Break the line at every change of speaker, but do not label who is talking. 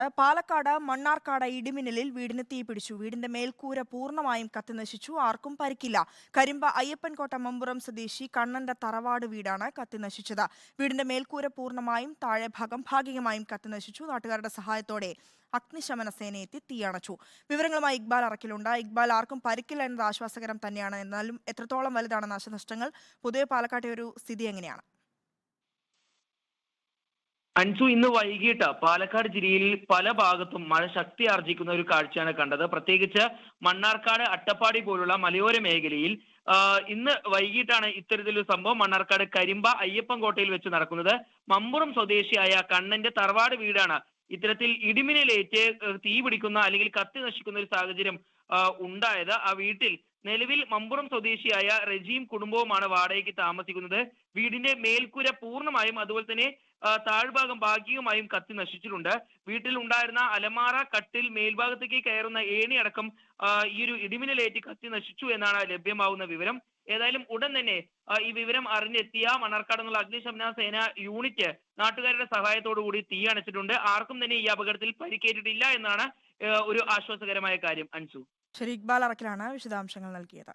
പാലക്കാട് മണ്ണാർക്കാട് ഇടിമിന്നലിൽ വീടിന് തീപിടിച്ചു. വീടിന്റെ മേൽക്കൂര പൂർണ്ണമായും കത്തിനശിച്ചു. ആർക്കും പരിക്കില്ല. കരിമ്പ അയ്യപ്പൻകോട്ട മമ്പുറം സ്വദേശി കണ്ണന്റെ തറവാട് വീടാണ് കത്തിനശിച്ചത്. വീടിന്റെ മേൽക്കൂര പൂർണ്ണമായും താഴെ ഭാഗം ഭാഗികമായും കത്തിനശിച്ചു. നാട്ടുകാരുടെ സഹായത്തോടെ അഗ്നിശമന സേന എത്തി തീയണച്ചു. വിവരങ്ങളുമായി ഇക്ബാൽ അറക്കിലുണ്ട്. ഇക്ബാൽ, ആർക്കും പരിക്കില്ല എന്നത് ആശ്വാസകരം തന്നെയാണ്. എന്നാലും എത്രത്തോളം വലുതാണ് നാശനഷ്ടങ്ങൾ? പൊതുവെ പാലക്കാട്ടെ ഒരു സ്ഥിതി എങ്ങനെയാണ്?
അൻസു, ഇന്ന് വൈകിട്ട് പാലക്കാട് ജില്ലയിൽ പല ഭാഗത്തും മഴ ശക്തി ആർജിക്കുന്ന ഒരു കാഴ്ചയാണ് കണ്ടത്. പ്രത്യേകിച്ച് മണ്ണാർക്കാട്, അട്ടപ്പാടി പോലുള്ള മലയോര മേഖലയിൽ ഇന്ന് വൈകിട്ടാണ് ഇത്തരത്തിലൊരു സംഭവം മണ്ണാർക്കാട് കരിമ്പ അയ്യപ്പൻകോട്ടയിൽ വെച്ച് നടക്കുന്നത്. മമ്പുറം സ്വദേശിയായ കണ്ണന്റെ തറവാട് വീടാണ് ഇത്തരത്തിൽ ഇടിമിന്നലേറ്റ് തീ പിടിക്കുന്ന അല്ലെങ്കിൽ കത്തി നശിക്കുന്ന ഒരു സാഹചര്യം ഉണ്ടായത്. ആ വീട്ടിൽ നിലവിൽ മമ്പുറം സ്വദേശിയായ റജീം കുടുംബവുമാണ് വാടകയ്ക്ക് താമസിക്കുന്നത്. വീടിന്റെ മേൽക്കൂര പൂർണ്ണമായും അതുപോലെ തന്നെ താഴ്ഭാഗം ഭാഗികമായും കത്തി നശിച്ചിട്ടുണ്ട്. വീട്ടിൽ ഉണ്ടായിരുന്ന അലമാറ, കട്ടിൽ, മേൽഭാഗത്തേക്ക് കയറുന്ന ഏണി അടക്കം ഈ ഒരു ഇടിമിന്നലേറ്റ് കത്തി നശിച്ചു എന്നാണ് ലഭ്യമാവുന്ന വിവരം. ഏതായാലും ഉടൻ തന്നെ ഈ വിവരം അറിഞ്ഞെത്തിയ മണ്ണാർക്കാട് നിന്നുള്ള അഗ്നിശമന സേന യൂണിറ്റ് നാട്ടുകാരുടെ സഹായത്തോടു കൂടി തീ അണച്ചിട്ടുണ്ട്. ആർക്കും തന്നെ ഈ അപകടത്തിൽ പരിക്കേറ്റിട്ടില്ല എന്നാണ് ഒരു ആശ്വാസകരമായ കാര്യം. അൻസു.
ശരി, ഇക്ബാൽ അറക്കിലാണ് വിശദാംശങ്ങൾ നൽകിയത്.